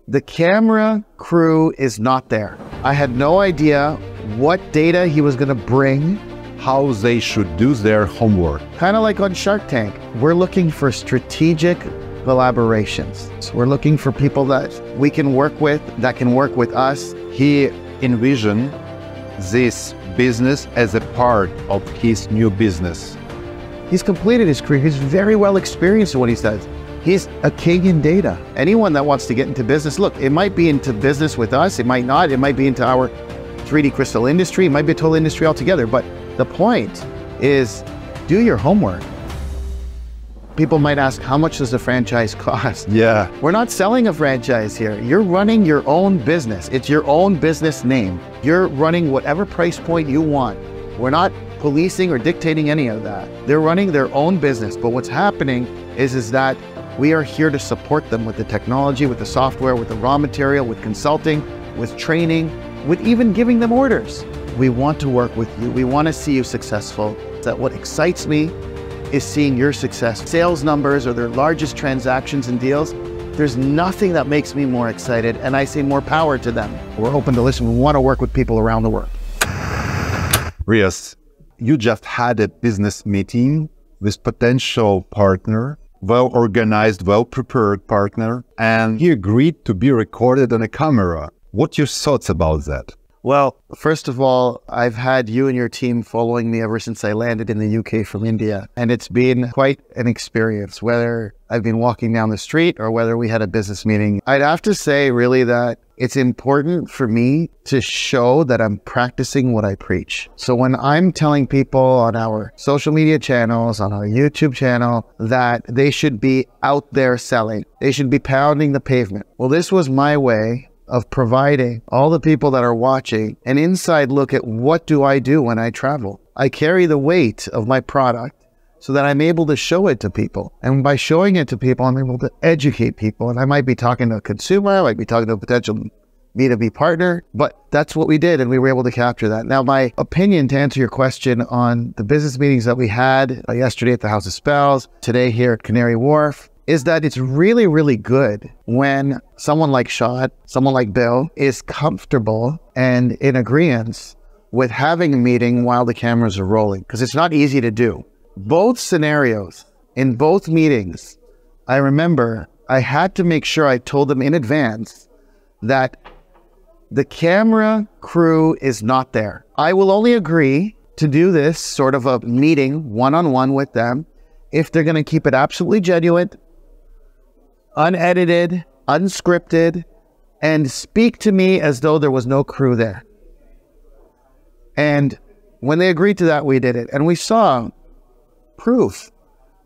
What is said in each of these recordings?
The camera crew is not there. I had no idea what data he was going to bring, how they should do their homework. Kind of like on Shark Tank. We're looking for strategic collaborations. So we're looking for people that we can work with, that can work with us. He envisioned this business as a part of his new business. He's completed his career. He's very well experienced in what he does. He's a king in data. Anyone that wants to get into business, look, it might be into business with us, it might not, it might be into our 3D crystal industry, it might be a total industry altogether, but the point is, do your homework. People might ask, how much does the franchise cost? Yeah. We're not selling a franchise here. You're running your own business. It's your own business name. You're running whatever price point you want. We're not policing or dictating any of that. They're running their own business, but what's happening is that we are here to support them with the technology, with the software, with the raw material, with consulting, with training, with even giving them orders. We want to work with you. We want to see you successful. That what excites me is seeing your success. Sales numbers are their largest transactions and deals. There's nothing that makes me more excited, and I say more power to them. We're open to listen. We want to work with people around the world. Riyaz, you just had a business meeting with potential partner, well-organized, well-prepared partner, and he agreed to be recorded on a camera. What are your thoughts about that? Well, first of all, I've had you and your team following me ever since I landed in the UK from India, and it's been quite an experience, whether I've been walking down the street or whether we had a business meeting. I'd have to say really that it's important for me to show that I'm practicing what I preach. So when I'm telling people on our social media channels, on our YouTube channel, that they should be out there selling, they should be pounding the pavement. Well, this was my way of providing all the people that are watching an inside look at what do I do when I travel. I carry the weight of my product so that I'm able to show it to people. And by showing it to people, I'm able to educate people. And I might be talking to a consumer, I might be talking to a potential B2B partner, but that's what we did, and we were able to capture that. Now, my opinion, to answer your question on the business meetings that we had yesterday at the House of Spells, today here at Canary Wharf, is that it's really, really good when someone like Sean, someone like Bill is comfortable and in agreement with having a meeting while the cameras are rolling, because it's not easy to do. Both scenarios, in both meetings, I remember I had to make sure I told them in advance that the camera crew is not there. I will only agree to do this sort of a meeting one-on-one with them if they're going to keep it absolutely genuine, unedited, unscripted, and speak to me as though there was no crew there. And when they agreed to that, we did it. And we saw proof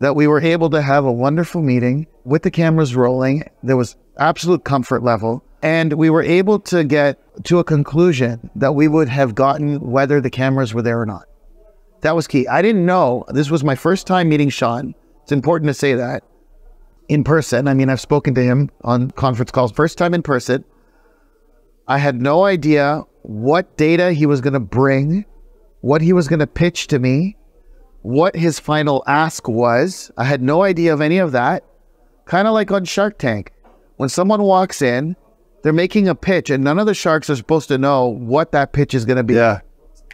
that we were able to have a wonderful meeting with the cameras rolling. There was absolute comfort level. And we were able to get to a conclusion that we would have gotten whether the cameras were there or not. That was key. I didn't know. This was my first time meeting Sean. It's important to say that. In person. I mean, I've spoken to him on conference calls, first time in person. I had no idea what data he was going to bring, what he was going to pitch to me, what his final ask was. I had no idea of any of that. Kind of like on Shark Tank. When someone walks in, they're making a pitch and none of the sharks are supposed to know what that pitch is going to be. Yeah.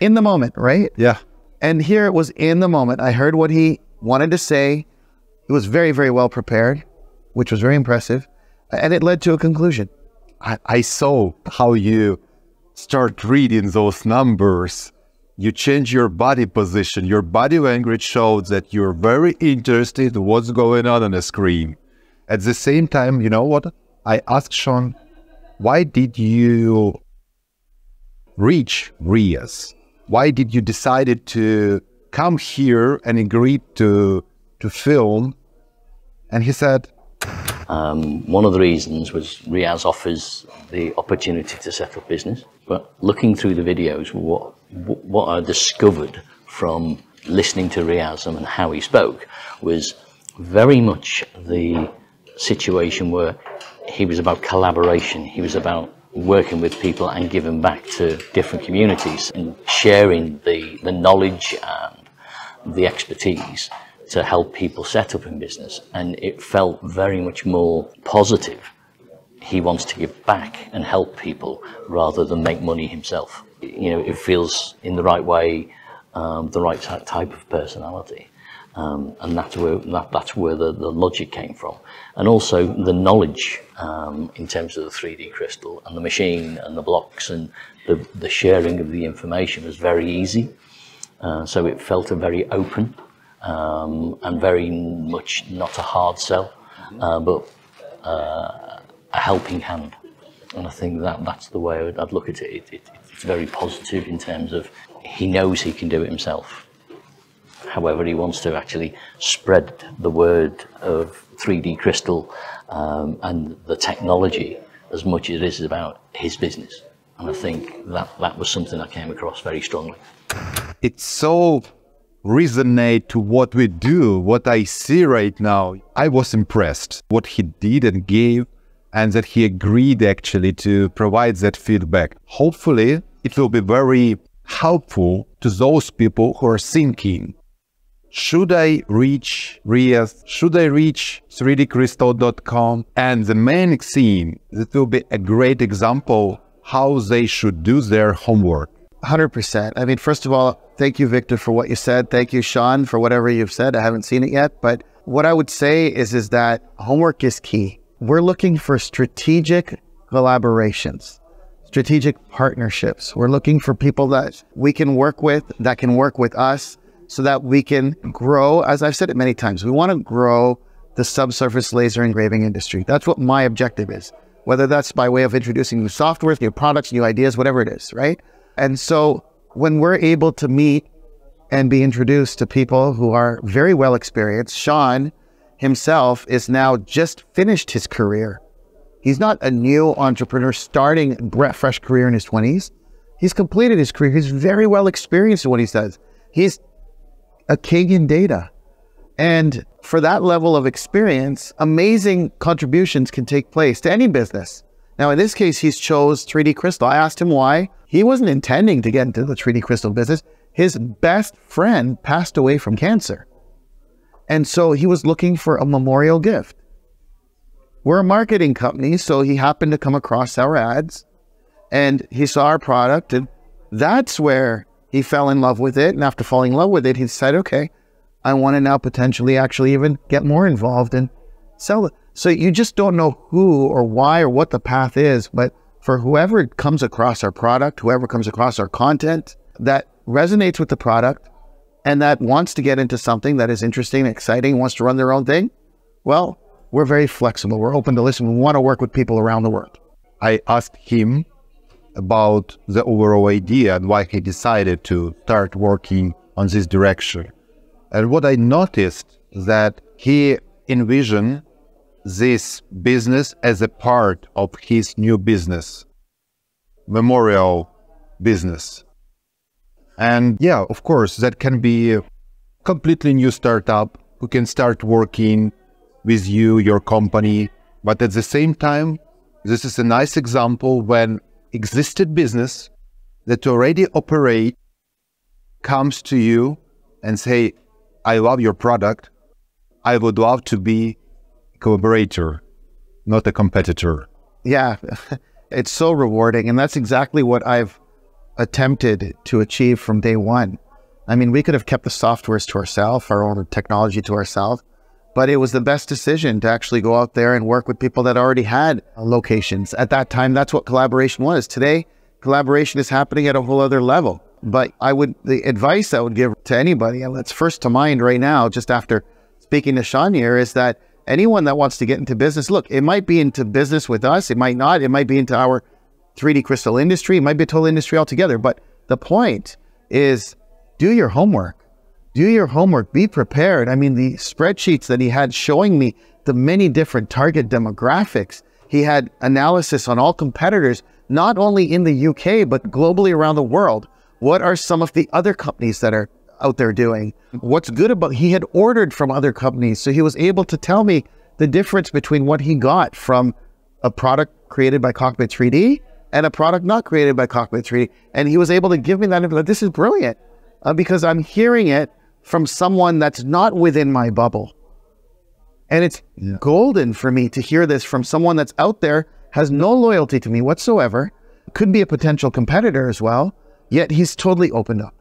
In the moment, right? Yeah. And here it was in the moment. I heard what he wanted to say. It was very, very well prepared, which was very impressive. And it led to a conclusion. I saw how you start reading those numbers. You change your body position. Your body language shows that you're very interested in what's going on the screen. At the same time, you know what? I asked Sean, why did you reach Riyaz? Why did you decide to come here and agree to film? And he said, one of the reasons was Riyaz offers the opportunity to set up business. But looking through the videos, what I discovered from listening to Riyaz and how he spoke was very much the situation where he was about collaboration. He was about working with people and giving back to different communities and sharing the knowledge and the expertise to help people set up in business. And it felt very much more positive. he wants to give back and help people rather than make money himself. You know, it feels in the right way, the right type of personality. And that's where the logic came from. And also the knowledge in terms of the 3D crystal and the machine and the blocks, and the sharing of the information was very easy. So it felt a very open and very much not a hard sell, but a helping hand. And I think that's the way I'd look at it. It's very positive in terms of he knows he can do it himself. However, he wants to actually spread the word of 3D crystal and the technology as much as it is about his business. And I think that was something that came across very strongly. It so resonate to what we do, what I see right now. I was impressed what he did and gave, and that he agreed actually to provide that feedback. Hopefully, it will be very helpful to those people who are thinking, should I reach Riyaz? Should I reach 3dcrystal.com? And the main thing, that will be a great example how they should do their homework. 100%. I mean, first of all, thank you, Victor, for what you said. Thank you, Sean, for whatever you've said. I haven't seen it yet, but what I would say is that homework is key. We're looking for strategic collaborations, strategic partnerships. We're looking for people that we can work with, that can work with us, so that we can grow. As I've said it many times, we want to grow the subsurface laser engraving industry. That's what my objective is, whether that's by way of introducing new software, new products, new ideas, whatever it is, right? And so when we're able to meet and be introduced to people who are very well experienced, Sean himself is now just finished his career. He's not a new entrepreneur starting a fresh career in his 20s. He's completed his career. He's very well experienced in what he does. He's a king in data. And for that level of experience, amazing contributions can take place to any business. Now, in this case, he's chose 3D Crystal. I asked him why. He wasn't intending to get into the 3D Crystal business. His best friend passed away from cancer. And so he was looking for a memorial gift. We're a marketing company, so he happened to come across our ads and he saw our product, and that's where he fell in love with it. And after falling in love with it, he said, okay, I want to now potentially actually even get more involved and sell it. So you just don't know who or why or what the path is, but for whoever comes across our product, whoever comes across our content that resonates with the product and that wants to get into something that is interesting, exciting, wants to run their own thing, well, we're very flexible. We're open to listen. We want to work with people around the world. I asked him about the overall idea and why he decided to start working on this direction. And what I noticed is that he envisioned this business as a part of his new business, memorial business. And yeah, of course, that can be a completely new startup who can start working with you, your company. But at the same time, this is a nice example when existing business that already operate comes to you and say, I love your product. I would love to be a collaborator, not a competitor. Yeah, it's so rewarding. And that's exactly what I've attempted to achieve from day one. I mean, we could have kept the softwares to ourselves, our own technology to ourselves, but it was the best decision to actually go out there and work with people that already had locations. At that time, that's what collaboration was. Today, collaboration is happening at a whole other level. But the advice I would give to anybody, and that's first to mind right now, just after speaking to Sean here, is that anyone that wants to get into business, look, it might be into business with us, it might not, it might be into our 3D crystal industry, it might be a total industry altogether. But the point is, do your homework. Do your homework, be prepared. I mean, the spreadsheets that he had showing me the many different target demographics, he had analysis on all competitors, not only in the UK, but globally around the world. What are some of the other companies that are out there doing? What's good about, he had ordered from other companies, so he was able to tell me the difference between what he got from a product created by Cockpit 3D and a product not created by Cockpit 3D. And he was able to give me that. This is brilliant because I'm hearing it from someone that's not within my bubble. And it's golden for me to hear this from someone that's out there has no loyalty to me whatsoever, could be a potential competitor as well, yet he's totally opened up.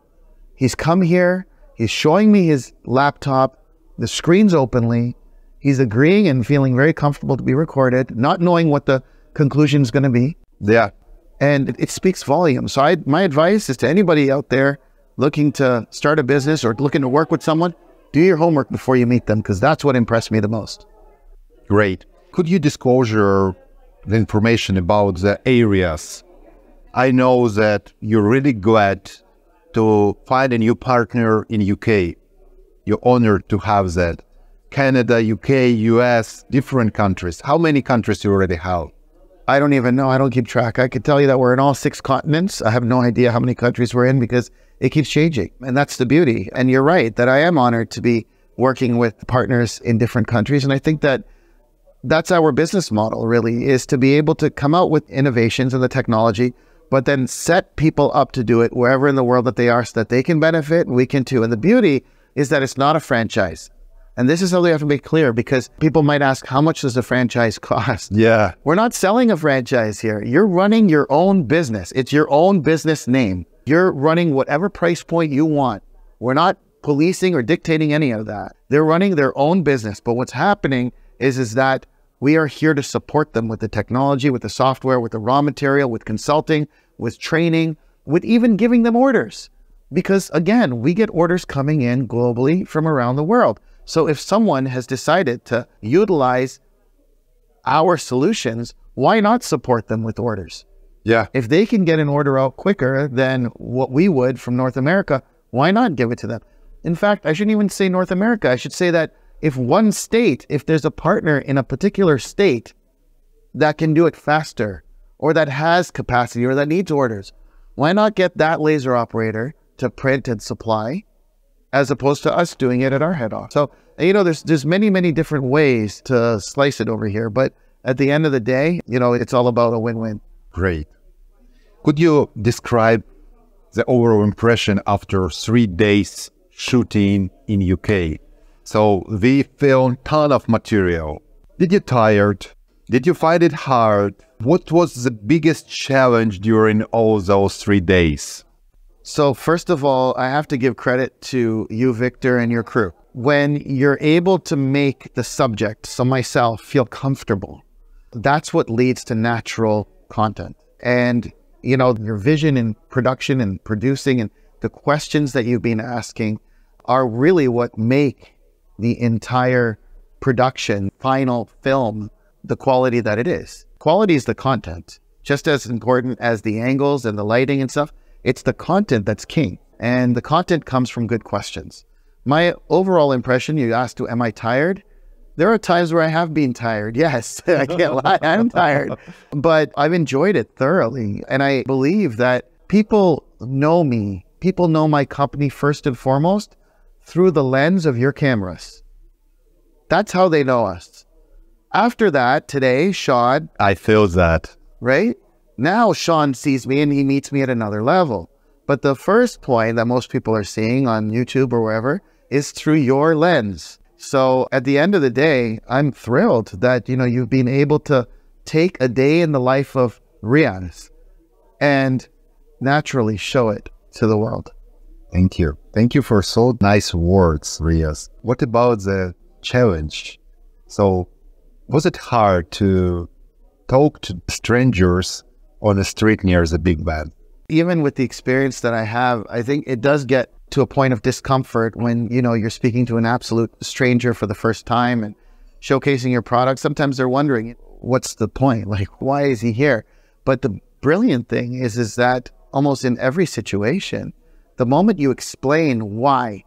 He's come here, he's showing me his laptop, the screen's openly, he's agreeing and feeling very comfortable to be recorded, not knowing what the conclusion is going to be. Yeah. And it speaks volumes. So my advice is to anybody out there looking to start a business or looking to work with someone, do your homework before you meet them, because that's what impressed me the most. Great. Could you disclose the information about the areas? I know that you're really glad to find a new partner in UK. You're honored to have that. Canada, UK, US, different countries. How many countries you already have? I don't even know. I don't keep track. I could tell you that we're in all 6 continents. I have no idea how many countries we're in because it keeps changing. And that's the beauty. And you're right that I am honored to be working with partners in different countries. And I think that that's our business model really, is to be able to come out with innovations in the technology, but then set people up to do it wherever in the world that they are so that they can benefit and we can too. And the beauty is that it's not a franchise. And this is something I have to make clear, because people might ask, how much does a franchise cost? Yeah. We're not selling a franchise here. You're running your own business. It's your own business name. You're running whatever price point you want. We're not policing or dictating any of that. They're running their own business. But what's happening is that we are here to support them with the technology, with the software, with the raw material, with consulting, with training, with even giving them orders. Because again, we get orders coming in globally from around the world. So if someone has decided to utilize our solutions, why not support them with orders? Yeah. If they can get an order out quicker than what we would from North America, why not give it to them? In fact, I shouldn't even say North America. I should say that if one state, if there's a partner in a particular state that can do it faster, or that has capacity, or that needs orders, why not get that laser operator to print and supply, as opposed to us doing it at our head office? So, you know, there's many different ways to slice it over here, but at the end of the day, you know, it's all about a win-win. Great. Could you describe the overall impression after 3 days shooting in UK? So we filmed a ton of material. Did you tired? Did you find it hard? What was the biggest challenge during all those 3 days? So first of all, I have to give credit to you, Victor, and your crew. When you're able to make the subject, so myself, feel comfortable, that's what leads to natural content. And, you know, your vision in production and producing and the questions that you've been asking are really what make the entire production, final film, the quality that it is. Quality is the content, just as important as the angles and the lighting and stuff. It's the content that's king, and the content comes from good questions. My overall impression, you asked, am I tired? There are times where I have been tired. Yes, I can't lie, I'm tired. But I've enjoyed it thoroughly. And I believe that people know me. People know my company first and foremost through the lens of your cameras. That's how they know us. After that, today, Sean... I feel that. Right? Now Sean sees me and he meets me at another level. But the first point that most people are seeing on YouTube or wherever is through your lens. So at the end of the day, I'm thrilled that, you know, you've been able to take a day in the life of Riyaz and naturally show it to the world. Thank you. Thank you for so nice words, Riyaz. What about the challenge? So was it hard to talk to strangers on the street near the Big Ben? Even with the experience that I have, I think it does get to a point of discomfort when, you know, you're speaking to an absolute stranger for the first time and showcasing your product. Sometimes they're wondering, what's the point? Like, why is he here? But the brilliant thing is that almost in every situation, the moment you explain why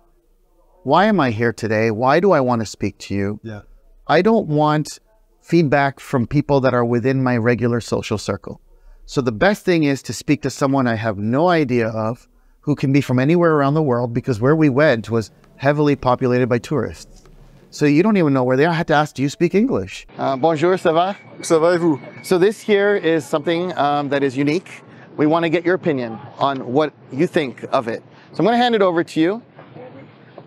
am I here today? Why do I want to speak to you? Yeah. I don't want feedback from people that are within my regular social circle. So the best thing is to speak to someone I have no idea of, who can be from anywhere around the world, because where we went was heavily populated by tourists. So you don't even know where they are. I had to ask, do you speak English? Bonjour, ça va? Ça va et vous? So this here is something that is unique. We want to get your opinion on what you think of it. So I'm going to hand it over to you.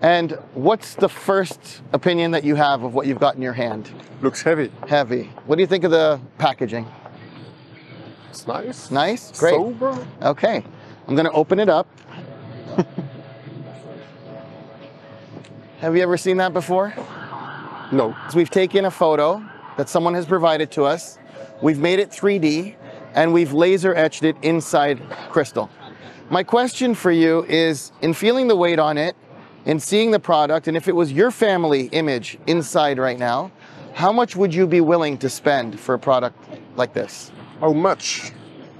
And what's the first opinion that you have of what you've got in your hand? Looks heavy. Heavy. What do you think of the packaging? It's nice. Nice? Great. Sober. Okay. I'm going to open it up. Have you ever seen that before? No. So we've taken a photo that someone has provided to us. We've made it 3D, and we've laser etched it inside crystal. My question for you is, in feeling the weight on it, in seeing the product, and if it was your family image inside right now, how much would you be willing to spend for a product like this? How much?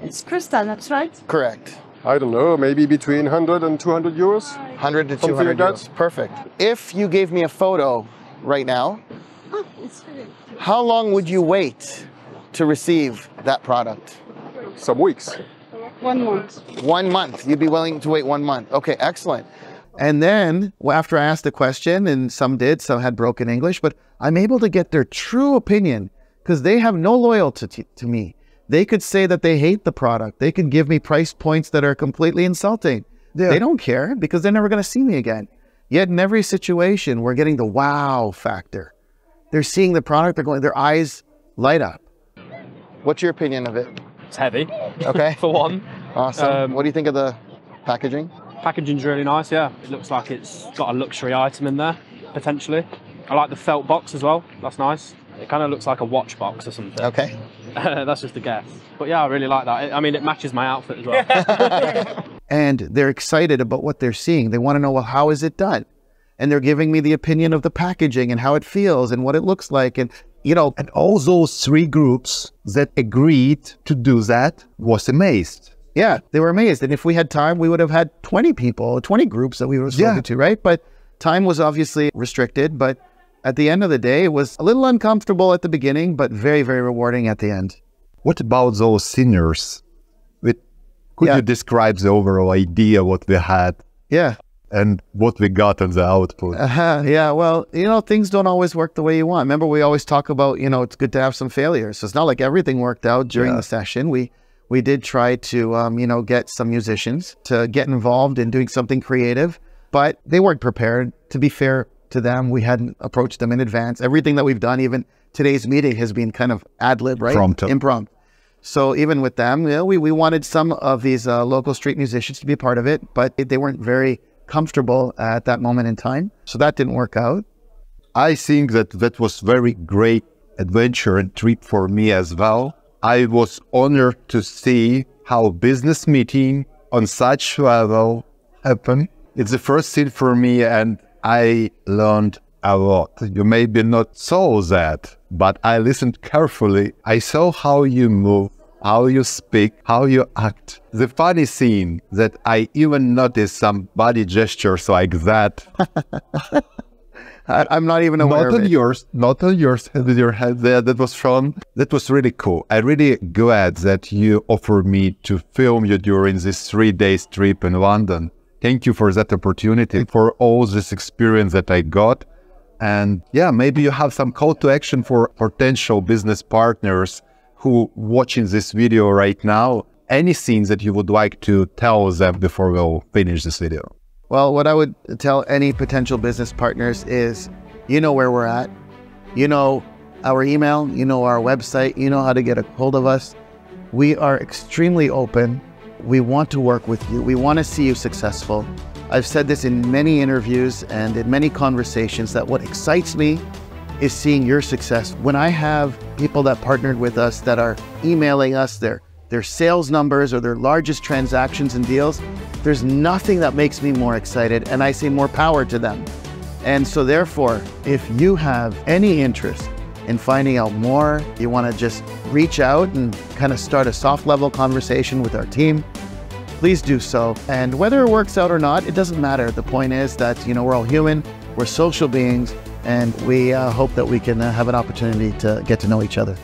It's crystal, that's right. Correct. I don't know, maybe between 100 and 200 euros? 100 to Something 200 like euros. that. Perfect. If you gave me a photo right now, Oh, it's really how long would you wait to receive that product? Some weeks. 1 month. 1 month. You'd be willing to wait 1 month. Okay, excellent. And then after I asked the question, and some did, some had broken English, but I'm able to get their true opinion because they have no loyalty to me. They could say that they hate the product. They could give me price points that are completely insulting. Yeah. They don't care because they're never going to see me again. Yet in every situation, we're getting the wow factor. They're seeing the product, they're going, their eyes light up. What's your opinion of it? It's heavy, Okay. for one. Awesome. What do you think of the packaging? Packaging's really nice, yeah. It looks like it's got a luxury item in there, potentially. I like the felt box as well. That's nice. It kind of looks like a watch box or something. Okay. That's just a guess. But yeah, I really like that. I mean, it matches my outfit as well. And they're excited about what they're seeing. They want to know, well, how is it done? And they're giving me the opinion of the packaging and how it feels and what it looks like. And, you know, And all those 3 groups that agreed to do that was amazed. yeah, they were amazed. And if we had time, we would have had 20 people, 20 groups that we were spoken to, right? But time was obviously restricted. But at the end of the day, it was a little uncomfortable at the beginning, but very, very rewarding at the end. What about those seniors? Could Yeah. you describe the overall idea, what we had Yeah. and what we got on the output? Yeah, well, you know, things don't always work the way you want. Remember, we always talk about, you know, it's good to have some failures. So it's not like everything worked out during the session. We did try to, you know, get some musicians to get involved in doing something creative, but they weren't prepared. To be fair to them, we hadn't approached them in advance. Everything that we've done, even today's meeting, has been kind of ad-lib, right? Impromptu. So even with them, you know, we wanted some of these local street musicians to be a part of it, but they weren't very comfortable at that moment in time. So that didn't work out. I think that was very great adventure and trip for me as well. I was honored to see how business meeting on such level happen. It's the first thing for me, and I learned a lot. You maybe not saw that, but I listened carefully. I saw how you move, how you speak, how you act. The funny thing that I even noticed some body gestures like that. I'm not even aware Not of on it. yours, not on yours, with your head there. That was fun. That was really cool. I'm really glad that you offered me to film you during this 3-day trip in London. Thank you for that opportunity, for all this experience that I got. And yeah, maybe you have some call to action for potential business partners who watching this video right now. Anything that you would like to tell them before we'll finish this video? Well, what I would tell any potential business partners is, you know where we're at. You know our email, you know our website, you know how to get a hold of us. We are extremely open. We want to work with you. We want to see you successful. I've said this in many interviews and in many conversations that what excites me is seeing your success. When I have people that partnered with us that are emailing us their sales numbers or their largest transactions and deals, there's nothing that makes me more excited, and I say more power to them. And so therefore, if you have any interest in finding out more, you want to just reach out and kind of start a soft level conversation with our team, please do so. And whether it works out or not, it doesn't matter. The point is that, you know, we're all human, we're social beings, and we hope that we can have an opportunity to get to know each other.